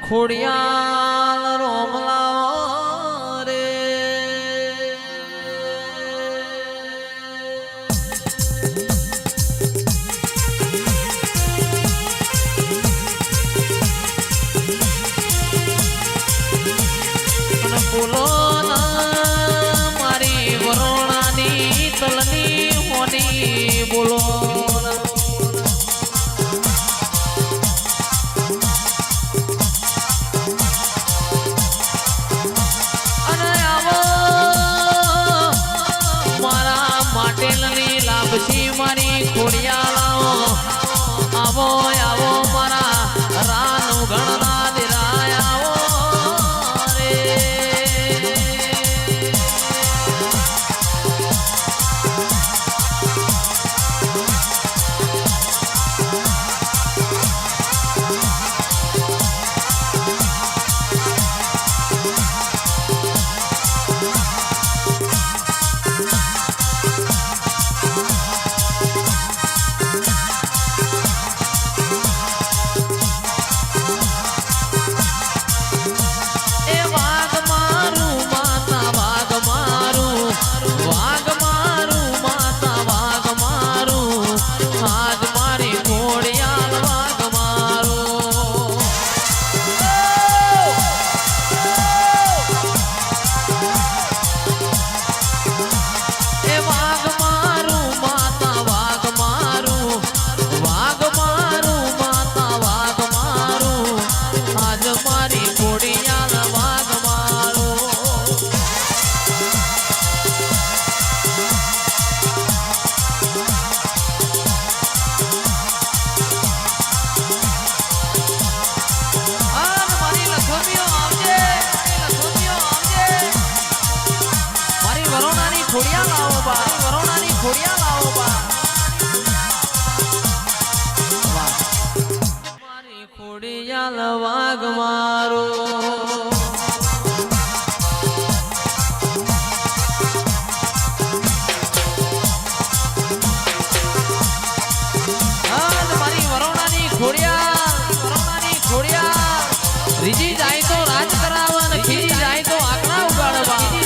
ખોડિયાલ રોમલાઓ રે અને બોલો ના મારી વરોણાની તલની હોની બોલો મારી ખોડિયાલાઓ આવો આવો મારા રાનું ગણના દિરાયાઓ રે ખોડિયાલ વાઘ મારો મારી વરોણાની ખોડિયાલ રીજી જાય તો રાજ કરાવવા ને ખીજી જાય તો આંકડા ઉગાડવા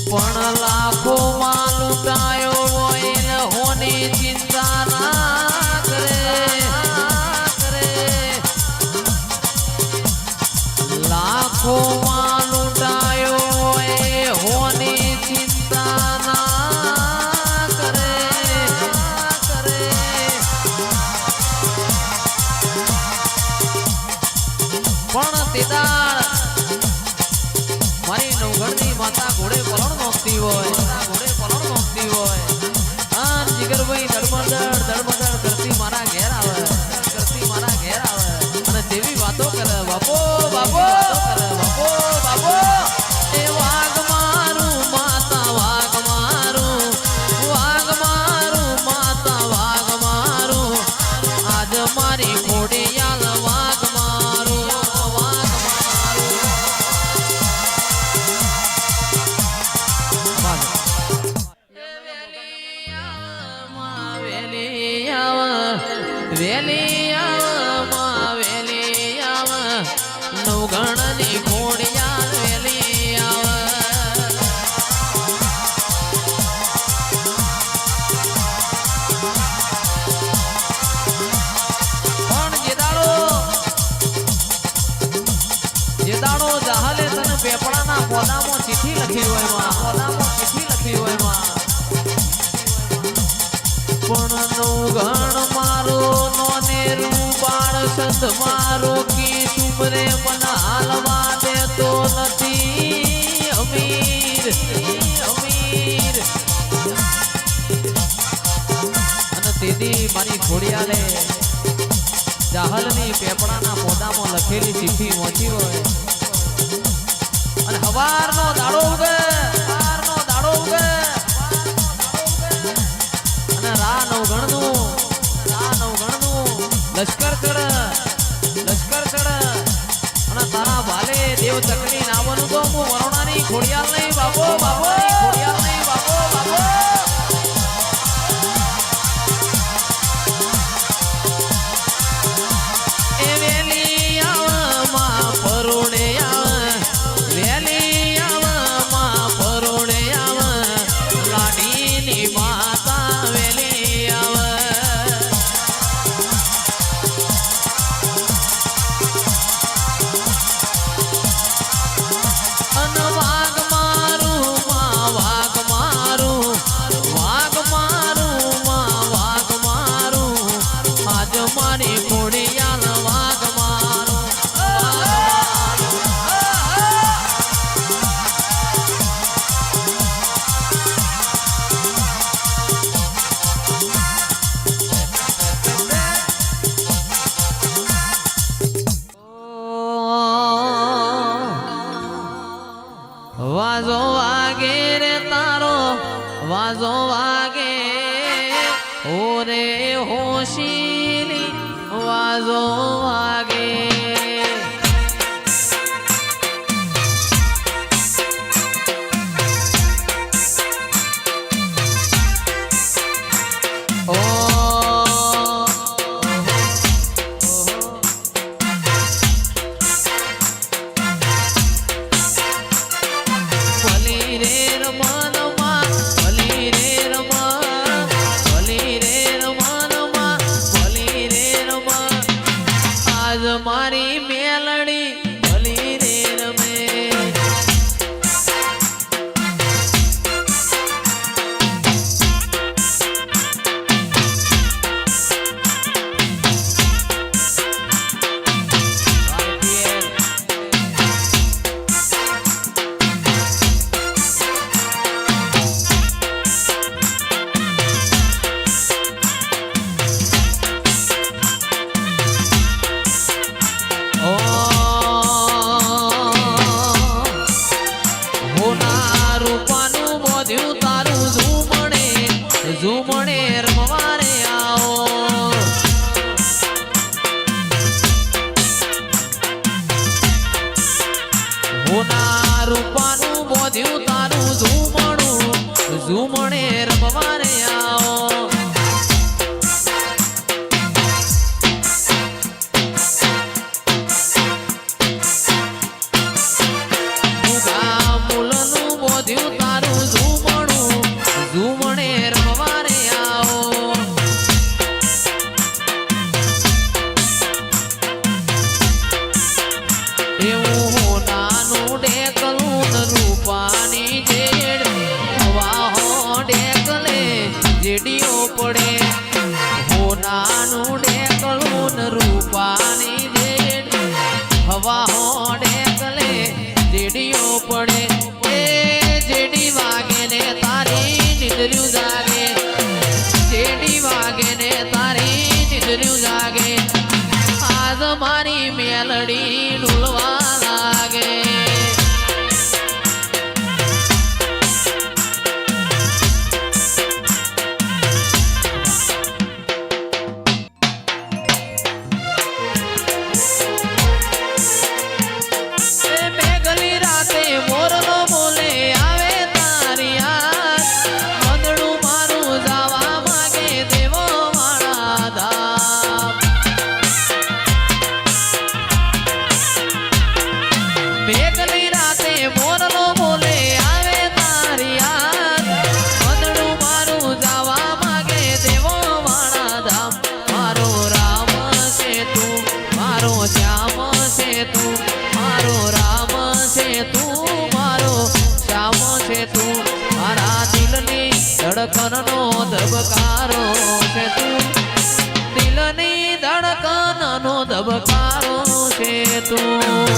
પણ લાખો માં લૂંટાયો હોય ને હોની ચિંતા ના કરે લાખો માં લૂંટાયો હોય હોની ચિંતા ના કરે પણ તેદાળ મારી નવગણની માતા ઘોડે પલણ નોખતી હોય આન જીગરભાઈ દળમદળ કરતી મારા ઘેર આવે અને જેવી વાતો કરે બાપો એ વાઘ મારું માતા વાઘ મારું આજ મારી ખોડિયાલ વાઘ મારું વેલી આવ નવગણની ખોડિયાલ વેલી આવ પણ જે દાડો જહાલે તને પેપડાના પોદામાં ચિઠ્ઠી લખી હોય માં પણ નવગણ મારો નોનેરું બાળ સંત મારો કી સુમરે મન હાલવા દેતો નથી અમીર અને તેદી મારી ખોડિયાલે જાહલની પેપડાના પોદામાં લખેલી ચિઠ્ઠી વાંચી હોય અને હવારનો દાડો ઉગે અને રા નવગણનું લશ્કર ચડ અને તારા ભાલે દેવ ચકલી નામનું તો હું વરોણાની ખોડિયાલ નહીં બાપો ખોડિયાલ નહીં બાપો આજ મારી કોડિયાલ વાઘ મારો વાજો વાગે રે તારો વાજો વાગે ઓરે હોશીલી વાજો વાગે મારી મેલડી ભલી રે રમે ઝુમણે રમવા રે આવો હોના રૂપાનું બોધ્યું તારું ઝુમણું ઝુમણે રમવા રે આવો મુગા મૂલનું બોધ્યું તારું ઝુમણું ઝુમણે રૂપાની જેડ વાહો ડેકલે જેડીઓ પડે હોનાનું ડેકલું રૂપાની જેડ હવાહો ડેકલે જેડીઓ પડે એ જેડી વાગે ને તારી નિદ્ર્યું જાગે જેડી વાગે ને તારી નિદ્ર્યું જાગે આજ મારી મેલડી ડુલવા લાગે ધડકનનો ધબકારો છે તું દિલની ધડકનનો ધબકારો છે તું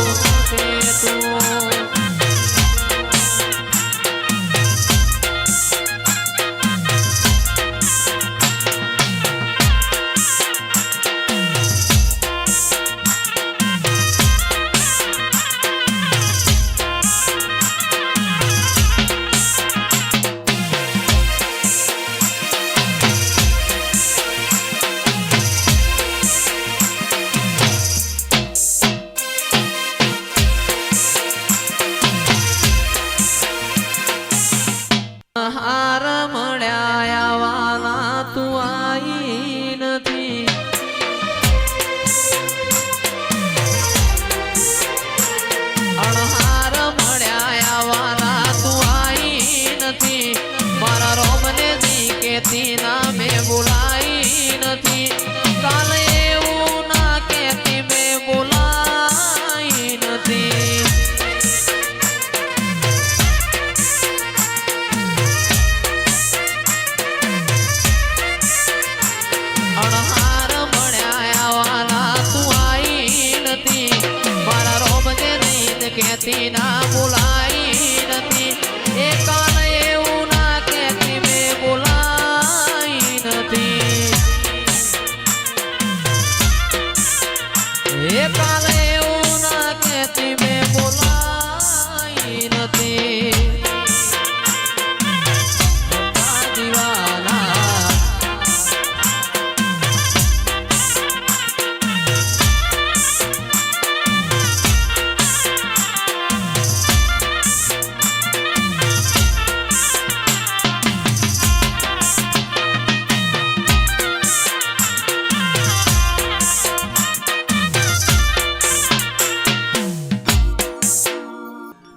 એ કાલે એવું ના કહેતી મેં બોલાઈ નથી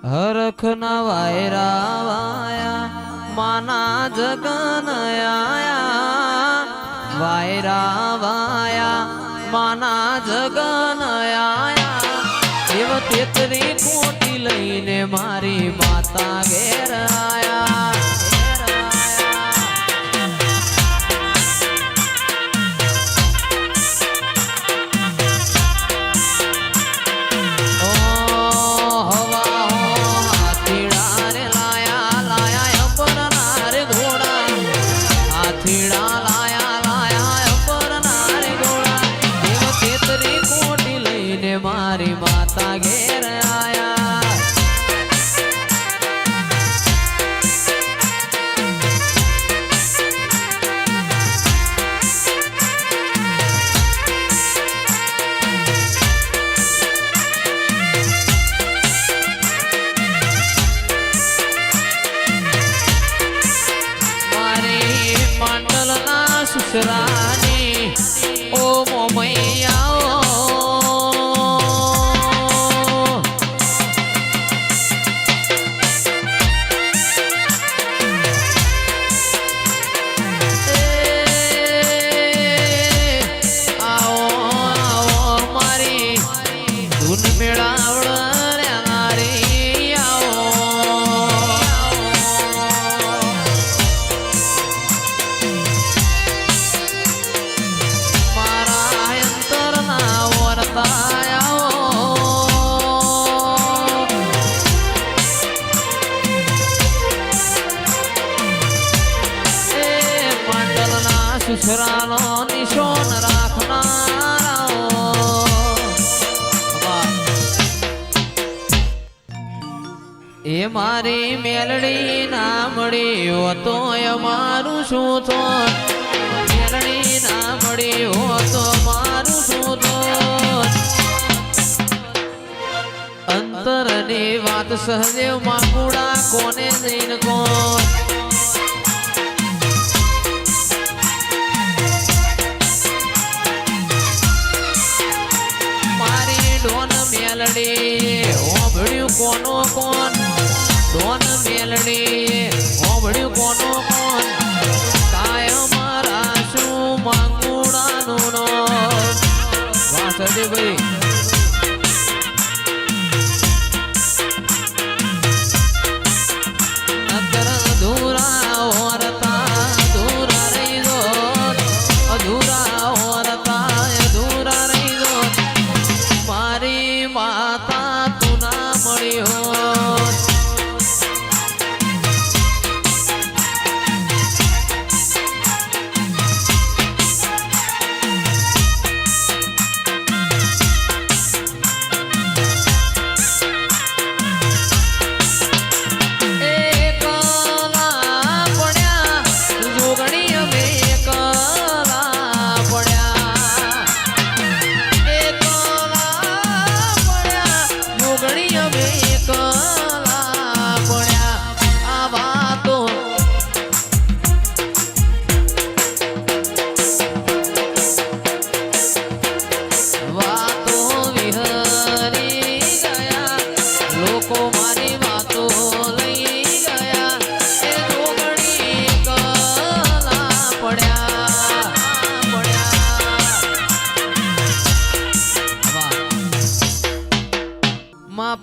હરખના વાયરા વાયા માના જગન આયા વાયરા વાયા માના જગન આયા એવ તેતરી કોટી લઈને મારી માતા ઘેર આયા મારી માતા ઘેર આયા મારી મંડલના સુસરાની ઓ મોમૈયા સુસરાનો નિશોન રાખનારાઓ એ મારી મેલડી ના મળી તો મારું શું થોત મેલડી ના મળી તો મારું શું થોત અંતરની વાત સહદેવ માકુડા કોને જઈને કોણ મેલડી ઓભળ્યું કોનો કોણ ડોન મેલડી ઓભળ્યું કોનો કોણ કાયમ રાશું માંગુડાનું નો વાસદેવભાઈ નકર અધૂરા ઓરતા અધૂરા રહી દો અધૂરા ઓરતા અધૂરા રહી દો મારી માતા તું ના મળ્યો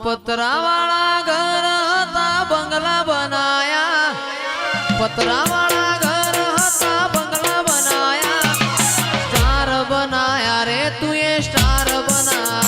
पतरावाला घर था बंगला बनाया पतरावाला घर था बंगला बनाया स्टार बनाया रे तू ये स्टार बनाया